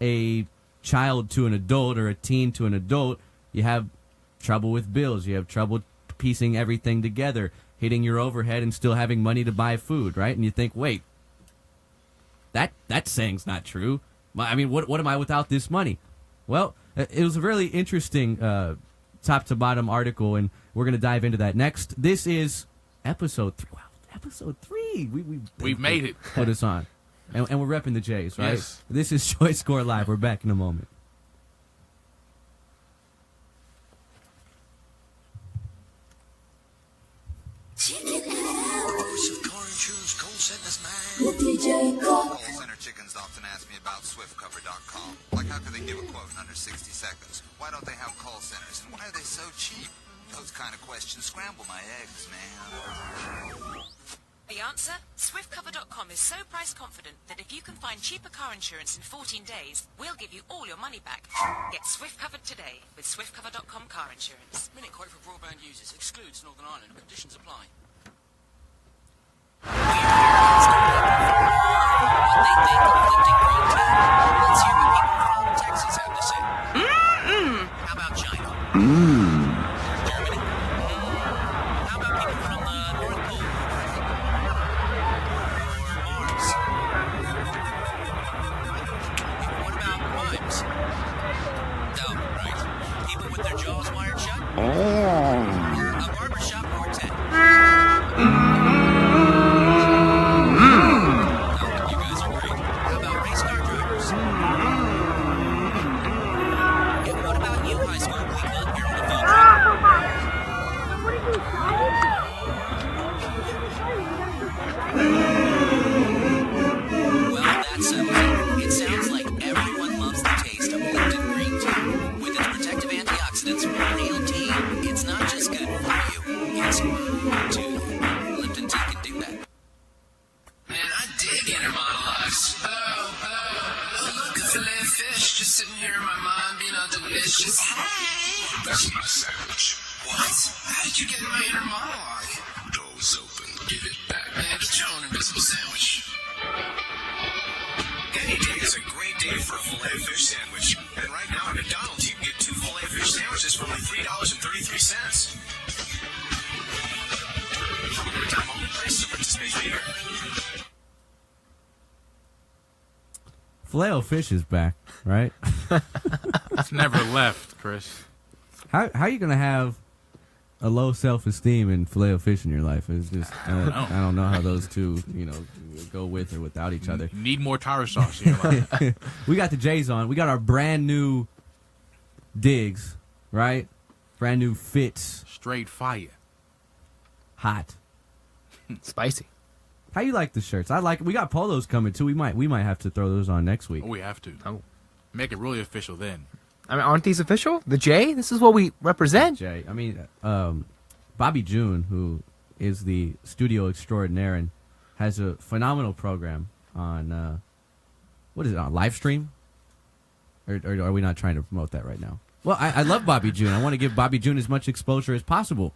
a child to an adult or a teen to an adult, you have trouble with bills. You have trouble piecing everything together, hitting your overhead and still having money to buy food, right? And you think, wait, that saying's not true. I mean, what am I without this money? Well, it was a really interesting top to bottom article, and we're going to dive into that next. This is episode 3. Wow, episode 3. We've made it. Put us on. And we're repping the Jays, right? Yes. This is JoyScore Live. We're back in a moment. Call center chickens often ask me about SwiftCover.com. Like, how could they give a quote in under 60 seconds? Why don't they have call centers? And why are they so cheap? Those kind of questions scramble my eggs, man. The answer? SwiftCover.com is so price confident that if you can find cheaper car insurance in 14 days, we'll give you all your money back. Get Swift covered today with SwiftCover.com car insurance. Minute quote for broadband users. Excludes Northern Ireland. Conditions apply. What they think of lifting green tea. Let's hear what people from Texas have to say. How about China? Germany? How about people from the North Pole? Or Mars? What about mimes? Oh, right. People with their jaws wired shut? A barbershop quartet. It sounds like everyone loves the taste of Lipton green tea. With its protective antioxidants, real tea, it's not just good for you, it's good too. Lipton tea can do that. Man, I dig inner monologues. Oh, look, a fillet of fish just sitting here in my mind being all delicious. Hey! That's my sandwich. What? How did you get in my inner monologue? Door's open. Give it back. Man, get your own invisible sandwich. Any day is a great day for a filet fish sandwich. And right now at McDonald's, you can get 2 filet fish sandwiches for only $3.33. Limited time only. Prices of participation here. Filet-O-Fish is back, right? It's never left, Chris. How are you going to have a low self-esteem and Filet-O-Fish in your life? It's just I don't know how those two, go with or without each other. You need more tartar sauce in your life. We got the Jays on. We got our brand new digs, right? Brand new fits. Straight fire. Hot. Spicy. How you like the shirts? I like it. We got polos coming too. We might have to throw those on next week. Oh, we have to. Oh. Make it really official then. I mean, aren't these official? The J? This is what we represent. Jay. I mean, Bobby June, who is the studio extraordinaire and has a phenomenal program on, what is it, on live stream? Or are we not trying to promote that right now? Well, I love Bobby June. I want to give Bobby June as much exposure as possible.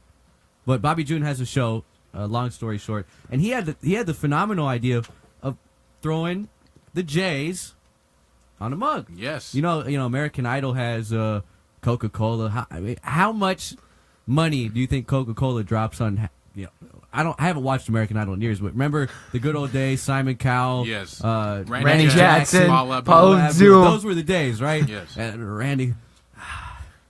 But Bobby June has a show, long story short, and he had the phenomenal idea of throwing the Jays on a mug. Yes. You know, American Idol has Coca-Cola. How much money do you think Coca-Cola drops on? I haven't watched American Idol in years, but remember the good old days. Simon Cowell, yes, Randy Jackson, Paul Abdul. Those were the days, right? Yes. And Randy.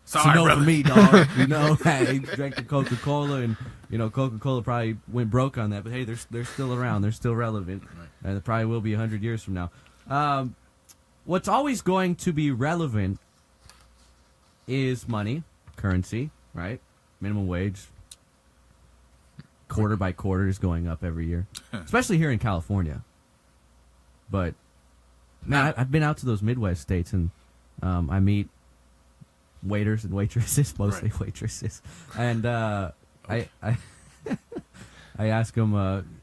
Sorry, no brother. for me, dog. Hey, he drank the Coca-Cola, and You know, Coca-Cola probably went broke on that, but hey, they're still around. They're still relevant. Right. And it probably will be 100 years from now. What's always going to be relevant is money, currency, right? Minimum wage, quarter by quarter is going up every year, especially here in California. But, man, I've been out to those Midwest states, and I meet waiters and waitresses, mostly waitresses. And I ask them,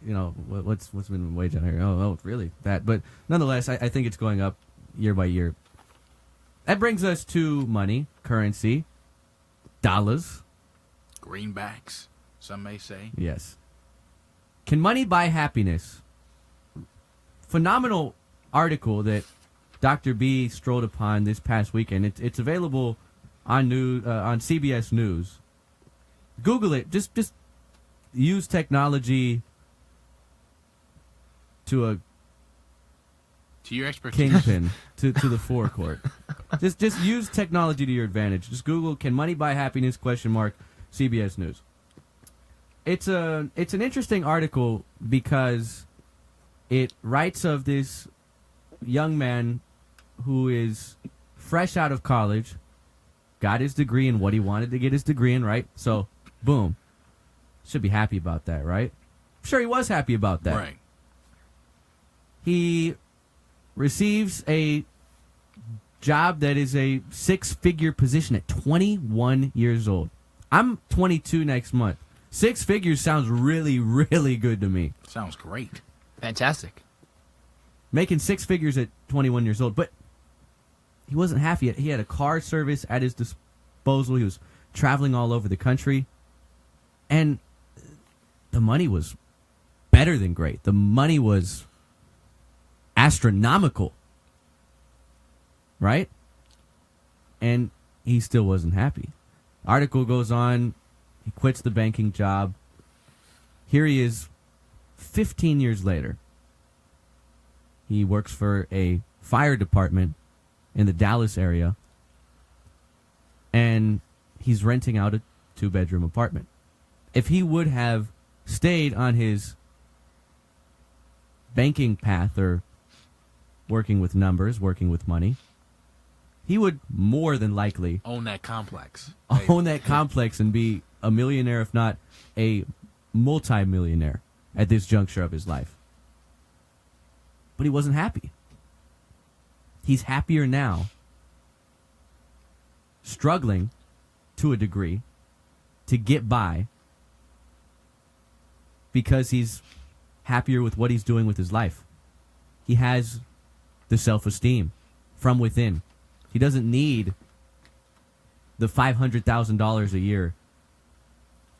you know, what's minimum wage out here? Oh, really? That. But nonetheless, I think it's going up year by year. That brings us to money, currency, dollars. Greenbacks, some may say. Yes. Can money buy happiness? Phenomenal article that Dr. B strolled upon this past weekend. It's available on CBS News. Google it. Just use technology to your expertise. Kingpin to the forecourt. Just use technology to your advantage. Just Google "Can money buy happiness?" ? CBS News. It's an interesting article because it writes of this young man who is fresh out of college, got his degree in what he wanted to get his degree in, right? So, boom. Should be happy about that, right? I'm sure he was happy about that. Right. He receives a job that is a 6-figure position at 21 years old. I'm 22 next month. 6 figures sounds really, really good to me. Sounds great. Fantastic. Making 6 figures at 21 years old. But he wasn't happy. He had a car service at his disposal. He was traveling all over the country. And the money was better than great. The money was astronomical. Right? And he still wasn't happy. Article goes on. He quits the banking job. Here he is 15 years later. He works for a fire department in the Dallas area. And he's renting out a 2-bedroom apartment. If he would have stayed on his banking path or working with numbers, working with money, he would more than likely own that complex. Own that complex and be a millionaire, if not a multi-millionaire at this juncture of his life. But he wasn't happy. He's happier now, struggling to a degree to get by because he's happier with what he's doing with his life. He has the self-esteem from within. He doesn't need the $500,000 a year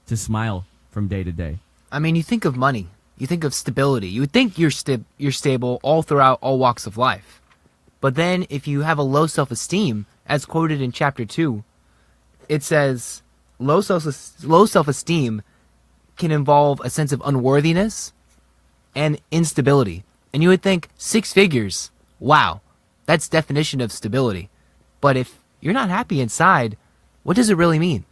to smile from day to day. I mean, you think of money. You think of stability. You would think you're stable all throughout all walks of life. But then if you have a low self-esteem, as quoted in Chapter 2, it says low self-esteem can involve a sense of unworthiness and instability. And you would think 6 figures, wow, that's definition of stability. But if you're not happy inside, what does it really mean?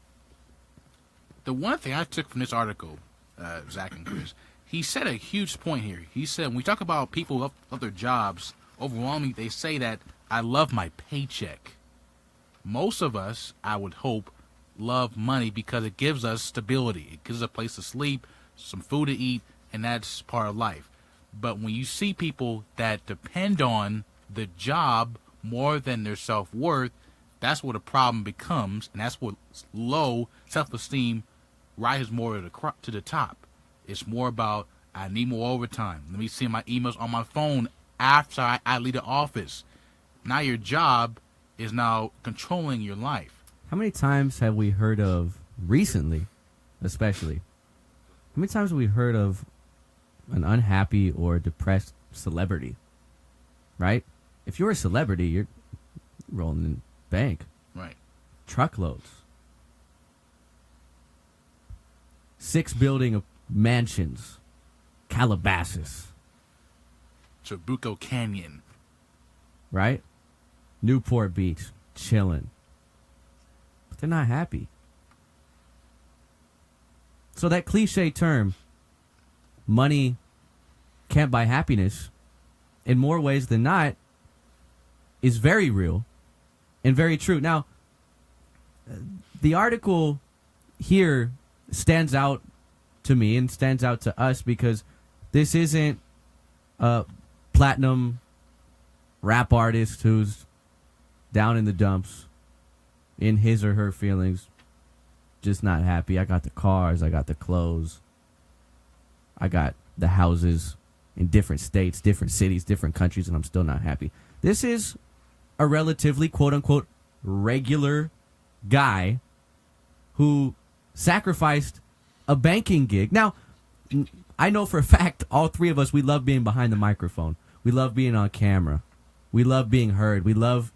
The one thing I took from this article, Zach and Chris, he said a huge point here. He said, when we talk about people who love their jobs, overwhelmingly they say that I love my paycheck. Most of us, I would hope, love money because it gives us stability. It gives us a place to sleep, some food to eat, and that's part of life. But when you see people that depend on the job more than their self-worth, that's where the problem becomes, and that's what low self-esteem rises more to the top. It's more about, I need more overtime. Let me see my emails on my phone after I leave the office. Now your job is now controlling your life. How many times have we heard of, recently especially, how many times have we heard of an unhappy or depressed celebrity? Right? If you're a celebrity, you're rolling in bank. Right. Truckloads. 6-building mansions. Calabasas. Trabuco Canyon. Right? Newport Beach. Chilling. But they're not happy. So that cliche term, money can't buy happiness, in more ways than not, is very real and very true. Now, the article here stands out to me and stands out to us because this isn't a platinum rap artist who's down in the dumps in his or her feelings, just not happy. I got the cars, I got the clothes, I got the houses in different states, different cities, different countries, and I'm still not happy. This is a relatively quote-unquote regular guy who sacrificed a banking gig. Now, I know for a fact all three of us, we love being behind the microphone. We love being on camera. We love being heard. We love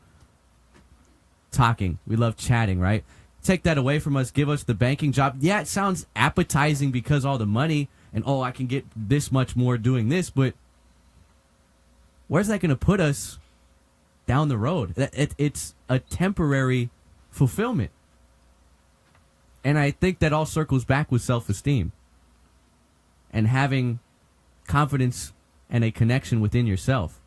talking. We love chatting, right? Take that away from us, give us the banking job. Yeah, it sounds appetizing because all the money and, I can get this much more doing this, but where's that going to put us down the road? It's a temporary fulfillment. And I think that all circles back with self-esteem and having confidence and a connection within yourself.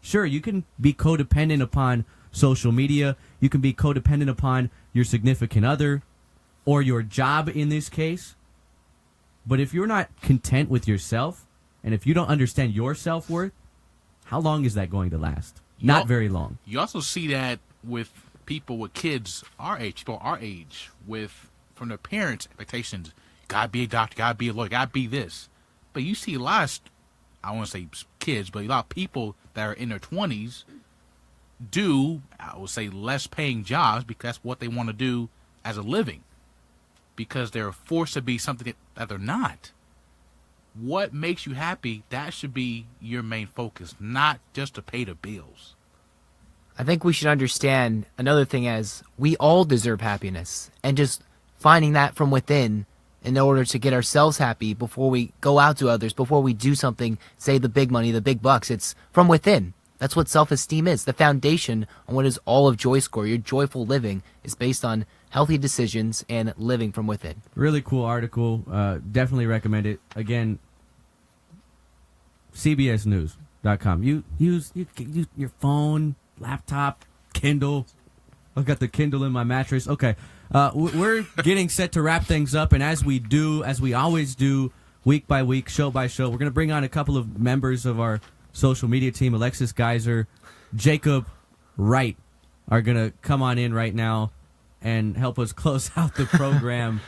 Sure, you can be codependent upon social media. You can be codependent upon your significant other or your job in this case. But if you're not content with yourself and if you don't understand your self-worth, how long is that going to last? Not very long. You also see that with people with kids our age, from their parents' expectations. Gotta be a doctor, gotta be a lawyer, gotta be this. But you see a lot of, I won't say kids, but a lot of people that are in their 20s do, I would say, less paying jobs because that's what they want to do as a living. Because they're forced to be something that they're not. What makes you happy, that should be your main focus, not just to pay the bills. I think we should understand another thing as we all deserve happiness, and just finding that from within in order to get ourselves happy before we go out to others, before we do something, say the big money, the big bucks. It's from within. That's what self-esteem is. The foundation on what is all of JoyScore, your joyful living, is based on healthy decisions and living from within. Really cool article. Definitely recommend it. Again, CBSnews.com. You use your phone, laptop, Kindle. I've got the Kindle in my mattress. Okay. We're getting set to wrap things up, and as we always do, week by week, show by show, we're going to bring on a couple of members of our social media team. Alexis Geyser, Jacob Wright are going to come on in right now and help us close out the program.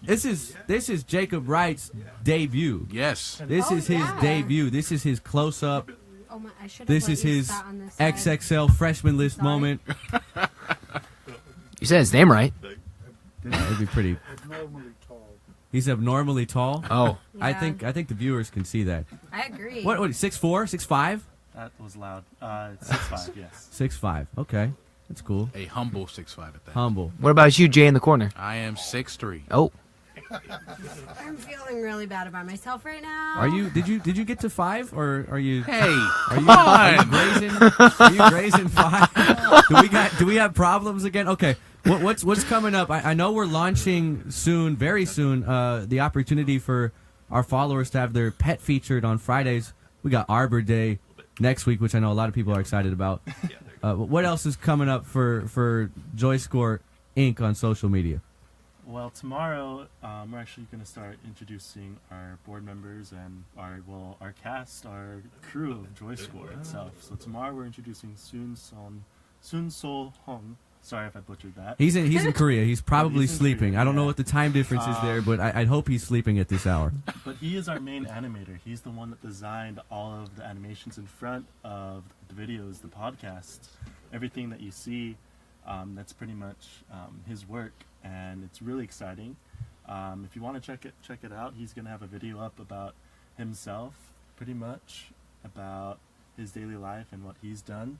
This is Jacob Wright's debut. Yes. This is his debut. This is his close-up. Oh my, I should have This let is you his sat on this side. XXL freshman list Sorry. moment. You said his name right. It'd be pretty. Abnormally tall. He's abnormally tall. Oh. I Yeah. think the viewers can see that. I agree. What 6'4", 6'5"? That was loud. 6'5", yes. 6'5". Okay, that's cool. A humble 6'5" at that. Humble. What about you, Jay, in the corner? I am 6'3". Oh. I'm feeling really bad about myself right now. Are you? Did you get to 5 or are you? Hey, are you, come on. Are you grazing 5? Do we have problems again? Okay. What's coming up? I know we're launching soon, very soon, the opportunity for our followers to have their pet featured on Fridays. We got Arbor Day next week, which I know a lot of people are excited about. What else is coming up for JoyScore Inc. on social media? Well, tomorrow we're actually going to start introducing our board members and our cast, our crew of JoyScore itself. So tomorrow we're introducing Soon Sol Hong. Sorry if I butchered that. He's in Korea. He's probably He's in sleeping. Korea, I don't know yeah. what the time difference is there, but I'd hope he's sleeping at this hour. But he is our main animator. He's the one that designed all of the animations in front of the videos, the podcasts, everything that you see. That's pretty much his work, and it's really exciting. If you want to check it out, he's going to have a video up about himself, pretty much about his daily life and what he's done.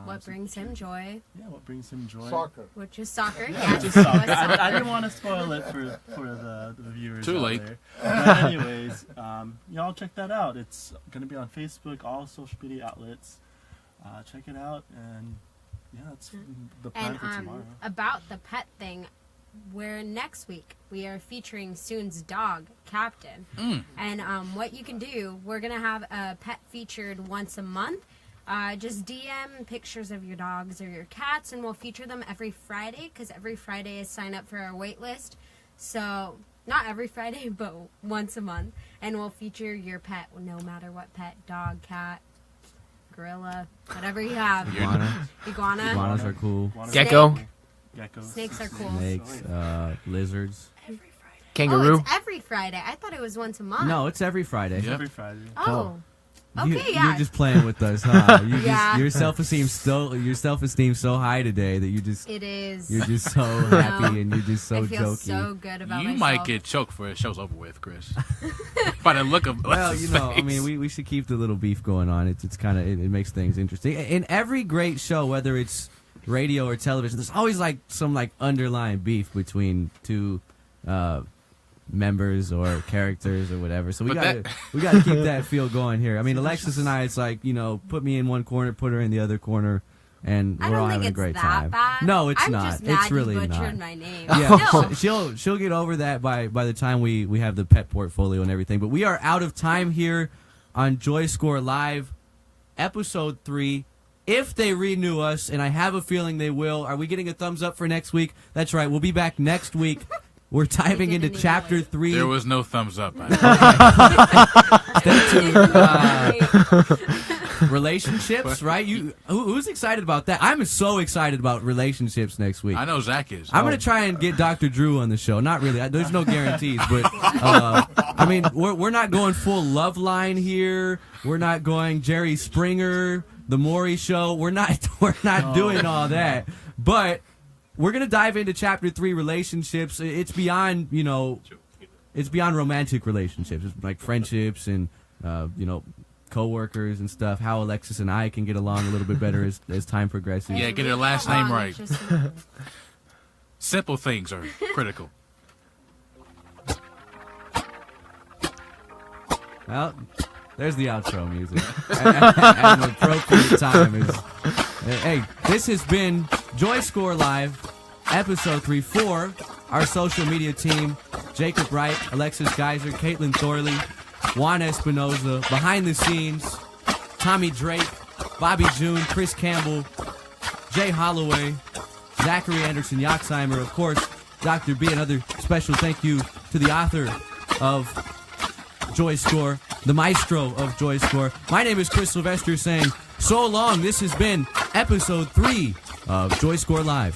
What brings him joy? Yeah, what brings him joy? Soccer. Which is soccer. Which Yes. is soccer. I didn't want to spoil it for the viewers. Too out late. There. But anyways, y'all check that out. It's going to be on Facebook, all social media outlets. Check it out, and yeah, that's the plan And for tomorrow. about the pet thing, where next week we are featuring Soon's dog, Captain. And what you can do, we're going to have a pet featured once a month. Just DM pictures of your dogs or your cats, and we'll feature them every Friday, because every Friday is sign up for our wait list. So, not every Friday, but once a month. And we'll feature your pet, no matter what pet, dog, cat, gorilla, whatever you have. Iguana. Iguanas are cool. Gecko. Snakes are cool. Snakes, lizards. Kangaroo. Oh, it's every Friday. I thought it was once a month. No, it's every Friday. Every Friday. Oh. You, Okay, yeah. You're just playing with us, huh? Yeah. Your self-esteem's so high today that It is. You're just so happy and you're just so I feel jokey. so good about You myself. might get choked for the show's over with, Chris. By the look of Well, Alexis' you know, I face. mean, we should keep the little beef going on. It's kind of it makes things interesting. In every great show, whether it's radio or television, there's always like some like underlying beef between two members or characters or whatever. So we got to keep that feel going here. I mean, Alexis and I, it's like, you know, put me in one corner, put her in the other corner, and I we're don't all think having a it's great that time. bad. No, it's I'm not. just mad It's really you butchered not. my name. Yeah, No. she'll get over that by the time we have the pet portfolio and everything. But we are out of time here on JoyScore Live, episode 3. If they renew us, and I have a feeling they will, are we getting a thumbs up for next week? That's right. We'll be back next week. We're diving into chapter 3. There was no thumbs up. Stay tuned. Relationships, right? Who's excited about that? I'm so excited about relationships next week. I know Zach is. I'm going to try and get Dr. Drew on the show. Not really. There's no guarantees, but I mean, we're not going full Love Line here. We're not going Jerry Springer, The Maury Show. We're not doing all that. But we're going to dive into chapter 3, relationships. It's beyond, you know, it's beyond romantic relationships. It's like friendships and, you know, co-workers and stuff. How Alexis and I can get along a little bit better as time progresses. Yeah, get her last name right. Simple things are critical. Well, there's the outro music. And the appropriate time is... Hey, this has been JoyScore Live, episode 3 for our social media team, Jacob Wright, Alexis Geiser, Caitlin Thorley, Juan Espinoza, behind the scenes, Tommy Drake, Bobby June, Chris Campbell, Jay Holloway, Zachary Anderson Yoxheimer, of course, Dr. B. Another special thank you to the author of JoyScore, the maestro of JoyScore. My name is Chris Sylvester saying so long. This has been episode 3 of JoyScore Live.